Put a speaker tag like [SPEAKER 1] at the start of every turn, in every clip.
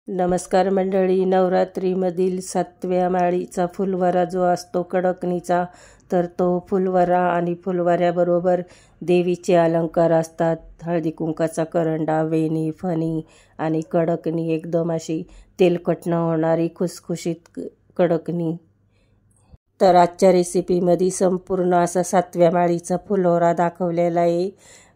[SPEAKER 1] नमस्कार मंडळी. नवरात्रीमधील 7व्या माळीचा फुलवारा जो असतो कडकणीचा, तर तो फुलवारा आणि फुलवाऱ्याबरोबर देवीचे अलंकार असतात. हळदी कुंकाचा करंडा, वेणी, फणी आणि कडकणी, एकदम अशी तेलकट न होणारी खुसखुशीत कडकणी. तर आजच्या रेसिपीमध्ये संपूर्ण असा 7व्या माळीचा फुलवारा दाखवलेला आहे.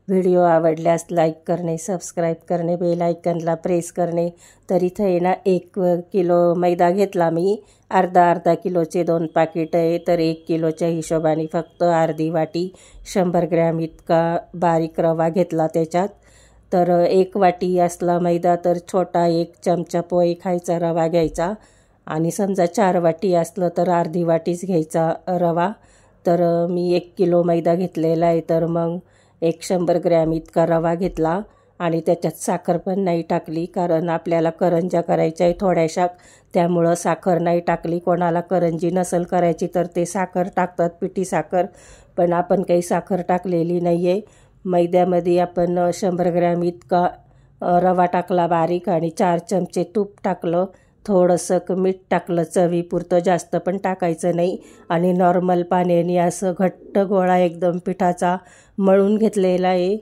[SPEAKER 1] व्हिडिओ आवडल्यास लाईक करणे, सबस्क्राईब करणे, बेल आयकनला प्रेस करणे. तर इथं आहे ना 1 किलो मैदा घेतला मी. अर्धा किलोचे 2 पाकिट आहे, तर 1 किलोच्या हिशोबाने फक्त अर्धी वाटी 100 ग्रॅम इतका बारीक रवा घेतला त्याच्यात. तर 1 वाटी असला मैदा तर छोटा 1 चमचा पोहे खायचा रवा घ्यायचा. आणि समजा 4 वाटी असलं तर अर्धी वाटीच घ्यायचा रवा. तर मी 1 किलो मैदा घेतलेला आहे, तर मग 100 ग्रॅम इतका रवा घेतला. आणि त्याच्यात साखर पण नाही टाकली, कारण आपल्याला करंज्या करायच्या आहे थोड्याशा, त्यामुळं साखर नाही टाकली. कोणाला करंजी नसेल करायची तर ते साखर टाकतात, पिठी साखर, पण आपण काही साखर टाकलेली नाही आहे. मैद्यामध्ये आपण 100 ग्रॅम इतका रवा टाकला बारीक, आणि 4 चमचे तूप टाकलं, थोडंसं मीठ टाकलं चवीपुरतं, जास्त पण टाकायचं नाही. आणि नॉर्मल पाण्याने असं घट्ट गोळा एकदम पिठाचा मळून घेतलेला आहे.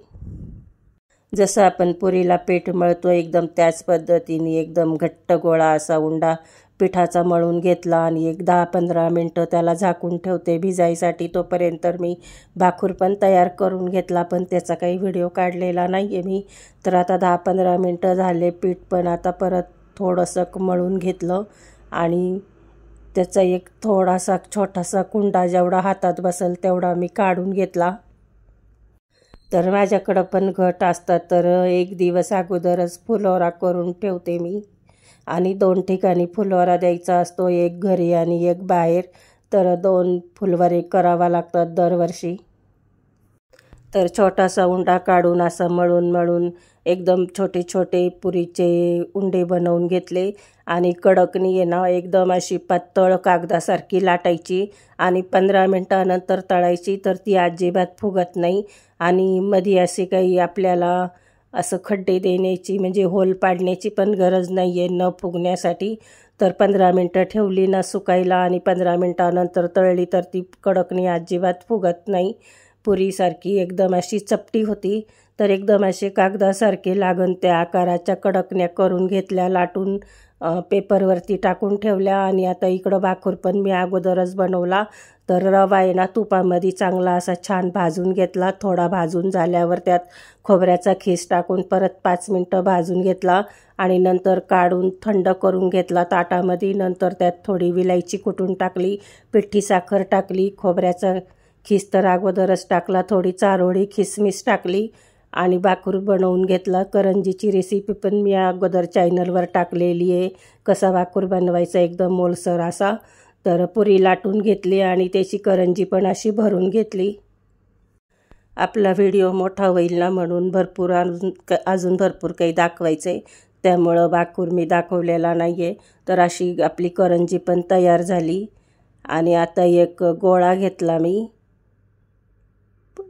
[SPEAKER 1] जसं आपण पुरीला पीठ मळतो एकदम त्याच पद्धतीने एकदम घट्ट गोळा असा उंडा पिठाचा मळून घेतला. आणि एक 10-15 मिनटं त्याला झाकून ठेवते भिजायसाठी. तोपर्यंत मी भाकूर पण तयार करून घेतला, पण त्याचा काही व्हिडिओ काढलेला नाही आहे मी. तर आता 10-15 मिनटं झाले, पीठ पण आता परत थोडंसं मळून घेतलं. आणि त्याचा एक थोडासा छोटासा कुंडा जेवढा हातात बसेल तेवढा मी काढून घेतला. तर माझ्याकडं पण घट असतात, तर एक दिवस अगोदरच फुलवारा करून ठेवते मी. आणि 2 ठिकाणी फुलवारा द्यायचा असतो, एक घरी आणि एक बाहेर. तर 2 फुलवारे करावा लागतात दरवर्षी. तर छोटासा उंडा काढून असं मळून एकदम छोटे छोटे पुरीचे उंडे बनवून घेतले. आणि कडकणी आहे ना एकदम अशी पातळ कागदासारखी लाटायची आणि 15 मिनटानंतर तळायची, तर ती अजिबात फुगत नाही. आणि मध्ये असे काही आपल्याला असं खड्डे देण्याची म्हणजे होल पाडण्याची पण गरज नाही आहे न फुगण्यासाठी. तर 15 मिनटं ठेवली ना सुकायला आणि 15 मिनटानंतर तळली तर ती कडकणी अजिबात फुगत नाही. पुरीसारखी एकदम अशी चपटी होती. तर एकदम असे कागदासारखे लागन त्या आकाराच्या कडकण्या करून घेतल्या, लाटून पेपरवरती टाकून ठेवल्या. आणि आता इकडं भाकूर पण मी अगोदरच बनवला. तर रवा आहे ना तुपामध्ये चांगला असा छान भाजून घेतला. थोडा भाजून झाल्यावर त्यात खोबऱ्याचा खीस टाकून परत 5 मिनटं भाजून घेतला. आणि नंतर काढून थंड करून घेतला ताटामध्ये. नंतर त्यात थोडी विलायची कुटून टाकली, पिठी साखर टाकली, खोबऱ्याचा खीस तर अगोदरच टाकला, थोडी चारोळी खिसमिस टाकली आणि भाकूर बनवून घेतला. करंजीची रेसिपी पण मी अगोदर चॅनलवर टाकलेली आहे, कसा भाकूर बनवायचा एकदम मोलसर असा. तर पुरी लाटून घेतली आणि त्याची करंजी पण अशी भरून घेतली. आपला व्हिडिओ मोठा होईल ना म्हणून अजून भरपूर काही दाखवायचं आहे, त्यामुळं भाकूर मी दाखवलेला नाही आहे. तर अशी आपली करंजी पण तयार झाली. आणि आता एक गोळा घेतला मी.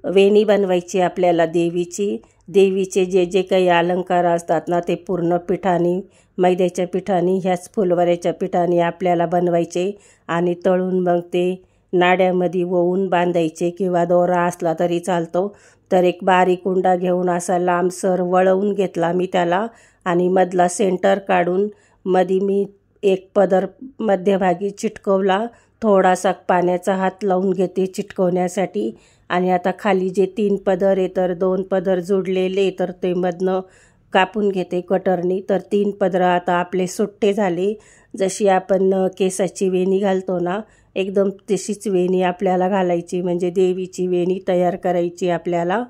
[SPEAKER 1] वेणी बनवायची आपल्याला देवीचे जे जे काही अलंकार असतात ना ते पूर्ण पिठाने, मैद्याच्या पिठाने, ह्याच फुलवाऱ्याच्या पिठाने आपल्याला बनवायचे. आणि तळून मग ते नाड्यामध्ये ओवून बांधायचे, किंवा दोरा असला तरी चालतो. तर एक बारीक उंडा घेऊन असा लांबसर वळवून घेतला मी त्याला. आणि मधला सेंटर काढून मध्ये मी एक पदर मध्यभागी चिटकवला. थोडासा पाण्याचा हात लावून घेते चिटकवण्यासाठी. आणि आता खाली जे 3 पदर आहे तर 2 पदर जोडलेले, तर ते मधनं कापून घेते कटरनी. तर 3 पदर आता आपले सुट्टे झाले. जशी आपण केसाची वेणी घालतो ना एकदम तशीच वेणी आपल्याला घालायची, म्हणजे देवीची वेणी तयार करायची आपल्याला.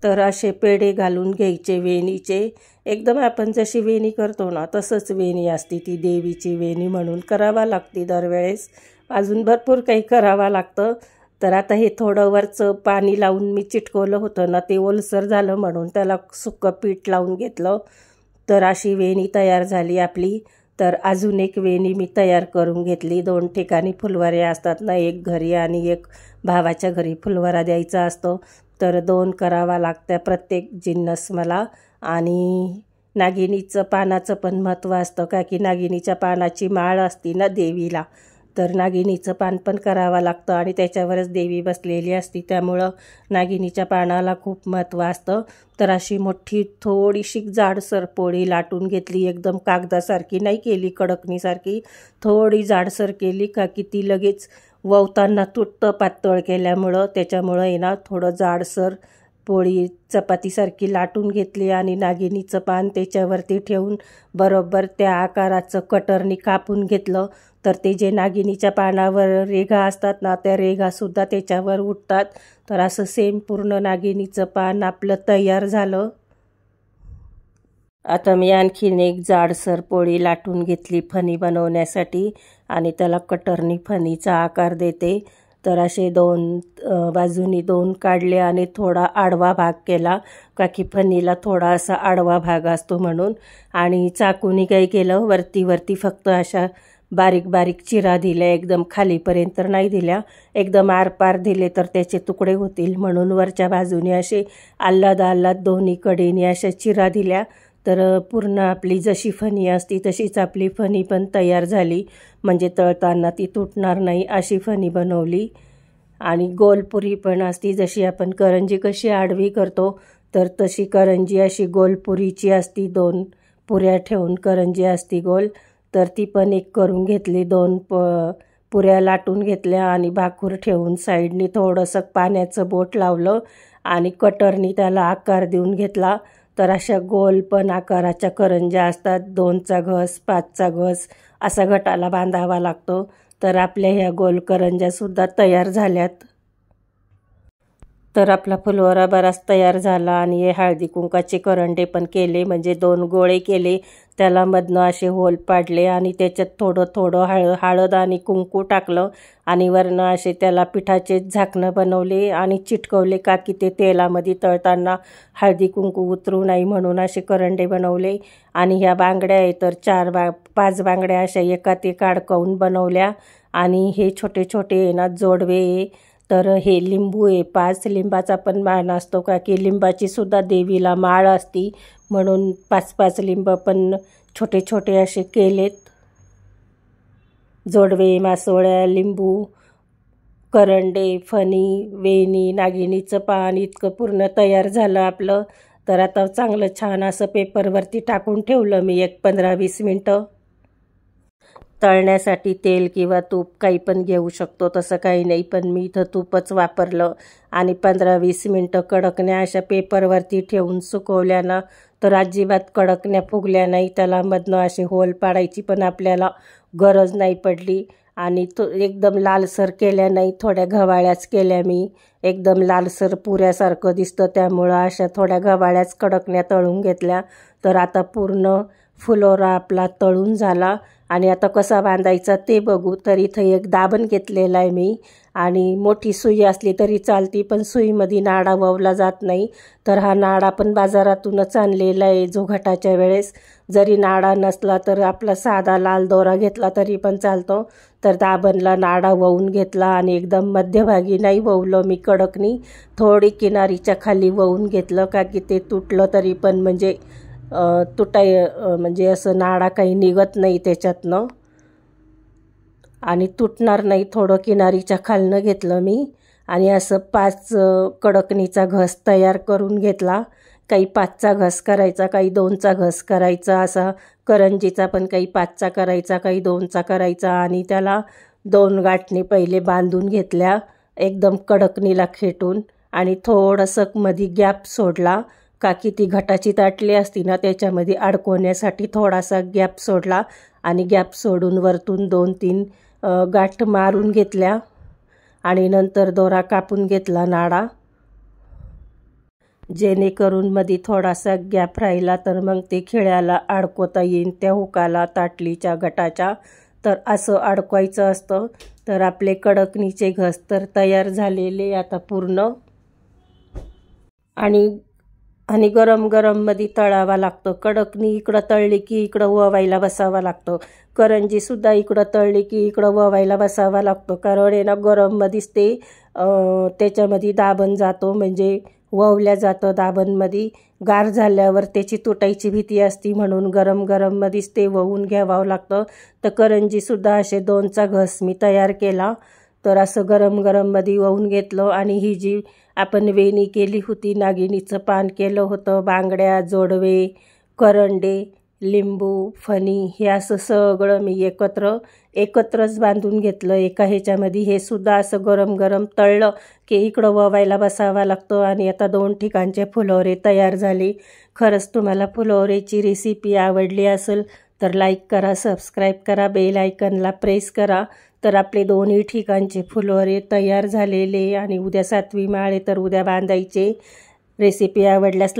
[SPEAKER 1] तर असे पेढे घालून घ्यायचे वेणीचे. एकदम आपण जशी वेणी करतो ना तसंच वेणी असते ती देवीची वेणी, म्हणून करावा लागते दरवेळेस. अजून भरपूर काही करावं लागतं. तर आता हे थोडं वरचं पाणी लावून मी चिटकवलं होतं ना, ते ओलसर झालं म्हणून त्याला सुक्कं पीठ लावून घेतलं. तर अशी वेणी तयार झाली आपली. तर अजून एक वेणी मी तयार करून घेतली. 2 ठिकाणी फुलवारे असतात ना, एक घरी आणि एक भावाच्या घरी फुलवारा द्यायचा असतो. तर 2 करावा लागत्या प्रत्येक जिन्नस मला. आणि नागिनीचं पानाचं पण महत्त्व असतं का की नागिनीच्या पानाची माळ असती ना देवीला, तर नागिनीचं पान पण करावं लागतं आणि त्याच्यावरच देवी बसलेली असती, त्यामुळं नागिनीच्या पानाला खूप महत्त्व असतं. तर अशी मोठी थोडीशी जाडसर पोळी लाटून घेतली, एकदम कागदासारखी नाही केली, कडकणीसारखी थोडी जाडसर केली का की ती लगेच ववताना तुटतं पातळ केल्यामुळं, त्याच्यामुळं आहे ना थोडं जाडसर पोळी चपातीसारखी लाटून घेतली आणि नागिनीचं पान त्याच्यावरती ठेवून बरोबर त्या आकाराचं कटरनी कापून घेतलं. तर ते जे नागिनीच्या पानावर रेघा असतात ना, त्या रेघासुद्धा त्याच्यावर उठतात. तर असं सेम पूर्ण नागिनीचं पान आपलं तयार झालं. आता मी आणखीन एक जाडसर पोळी लाटून घेतली फणी बनवण्यासाठी आणि त्याला कटरनी फणीचा आकार देते. तर असे बाजूनी दोन काढले आणि थोडा आडवा भाग केला का की फणीला थोडा असा आडवा भाग असतो म्हणून. आणि चाकूनी काय केलं, वरती फक्त अशा बारीक बारीक चिरा दिल्या, एकदम खालीपर्यंत नाही दिल्या, एकदम आरपार दिले तर त्याचे तुकडे होतील म्हणून वरच्या बाजूने असे आल्लाद दोन्ही कडेने अशा चिरा दिल्या. तर पूर्ण आपली जशी फणी असती तशीच आपली फणी पण तयार झाली, म्हणजे तळताना ती तुटणार नाही अशी फणी बनवली. आणि गोलपुरी पण असती, जशी आपण करंजी कशी आडवी करतो तर तशी करंजी अशी गोलपुरीची असती, 2 पुऱ्या ठेवून करंजी असती गोल. तर ती पण एक करून घेतली, 2 पुऱ्या लाटून घेतल्या आणि भाकूर ठेवून साईडनी थोडंसं पाण्याचं बोट लावलं आणि कटरनी त्याला आकार देऊन घेतला. तर अशा गोल पण आकाराच्या करंज्या असतात, 2चा घस 5चा घस असा घटाला बांधावा लागतो. तर आपल्या ह्या गोल करंज्यासुद्धा तयार झाल्यात. तर आपला फुलवरा बराच तयार झाला आणि हे हळदी कुंकाचे करंडे पण केले, म्हणजे 2 गोळे केले, त्याला मधनं असे होल पाडले आणि त्याच्यात थोडं हळद आणि कुंकू टाकलं आणि वरनं असे त्याला पिठाचे झाकणं बनवले आणि चिटकवले का की ते तेलामध्ये तळताना हळदी कुंकू उतरू नाही म्हणून असे करंडे बनवले. आणि ह्या बांगड्या आहे तर 5 बांगड्या अशा एकात एक अडकवून बनवल्या. आणि हे छोटे छोटे आहे ना जोडवे आहे, तर हे लिंबू आहे, 5 लिंबाचा पण मान असतो का की लिंबाची सुद्धा देवीला माळ असती म्हणून 5 लिंब पण छोटे छोटे असे केलेत. जोडवे, मासोळ्या, लिंबू, करंडे, फणी, वेणी, नागिनीचं पान इतकं पूर्ण तयार झालं आपलं. तर आता चांगलं छान असं पेपरवरती टाकून ठेवलं मी एक 15-20 मिनटं. तळण्यासाठी तेल किंवा तूप काही पण घेऊ शकतो, तसं काही नाही, पण मी इथं तूपच वापरलं. आणि 15-20 मिनटं कडकण्या अशा पेपरवरती ठेवून सुकवल्यानं तर अजिबात कडकण्या फुगल्या नाही, त्याला मधनं असे होल पाडायची पण आपल्याला गरज नाही पडली. आणि तो एकदम लालसर केल्या नाही, थोड्या गव्हाळ्याच केल्या मी, एकदम लालसर पुऱ्यासारखं दिसतं त्यामुळं अशा थोड्या गव्हाळ्याच कडकण्या तळून घेतल्या. तर आता पूर्ण फुलोरा आपला तळून झाला आणि आता कसा बांधायचा ते बघू. तर इथं एक दाबण घेतलेला आहे मी आणि मोठी सुई असली तरी चालती, पण सुईमध्ये नाडा ववला जात नाही. तर हा नाडा पण बाजारातूनच आणलेला आहे जो घटाच्या वेळेस, जरी नाडा नसला तर आपला साधा लाल दोरा घेतला तरी पण चालतो. तर दाबणला नाडा ववून घेतला आणि एकदम मध्यभागी नाही ववलं मी कडकनी, थोडी किनारीच्या खाली ववून घेतलं का की ते तुटलं तरी पण म्हणजे म्हणजे असं नाडा काही निघत नाही त्याच्यातनं आणि तुटणार नाही. थोडं किनारीच्या खालनं घेतलं मी आणि असं 5 कडकणीचा घस तयार करून घेतला. काही 5चा घस करायचा, काही 2चा घस करायचा, असा करंजीचा पण काही 5चा करायचा, काही 2चा करायचा. आणि त्याला 2 गाठणी पहिले बांधून घेतल्या एकदम कडकणीला खेटून आणि थोडंसं मध्ये गॅप सोडला का की ती घटाची ताटली असती ना त्याच्यामध्ये अडकवण्यासाठी थोडासा गॅप सोडला आणि गॅप सोडून वरतून 2-3 गाठ मारून घेतल्या आणि नंतर दोरा कापून घेतला नाडा, जेणेकरून मध्ये थोडासा गॅप राहिला तर मग ते खिळ्याला अडकवता येईल त्या हुकाला ताटलीच्या घटाच्या. तर असं अडकवायचं असतं. तर आपले कडकणीचे घस तर तयार झालेले आता पूर्ण. आणि गरममध्ये तळावा लागतो. कडकणी इकडं तळली की इकडं ववायला बसावा लागतो, करंजीसुद्धा इकडं तळली की इकडं ववायला बसावा लागतो, कारण आहे ना गरममध्येच ते त्याच्यामध्ये दाबण जातो, म्हणजे ववल्या जातं दाबणमध्ये. गार झाल्यावर त्याची तुटायची भीती असती, म्हणून गरम गरममध्येच ते ववून घ्यावं लागतं. तर करंजीसुद्धा असे 2चा घस मी तयार केला. तर असं गरम गरममध्ये ववून घेतलं. आणि ही जी आपण वेणी केली होती, नागिनीचं पान केलं होतं, बांगड्या, जोडवे, करंडे, लिंबू, फणी, हे असं सगळं मी एकत्रच बांधून घेतलं एका ह्याच्यामध्ये. हे सुद्धा असं गरम गरम तळलं की इकडं ववायला बसावं लागतं. आणि आता 2 ठिकाणचे फुलवरे तयार झाले. खरंच तुम्हाला फुलवरेची रेसिपी आवडली असेल तर लाईक करा, सबस्क्राईब करा, बेल आयकनला प्रेस करा. तर आपले 2ही ठिकाणचे फुलवरे तयार झालेले. आणि उद्या 7वी माळ आहे तर उद्या बांधायचे. रेसिपी आवडल्यास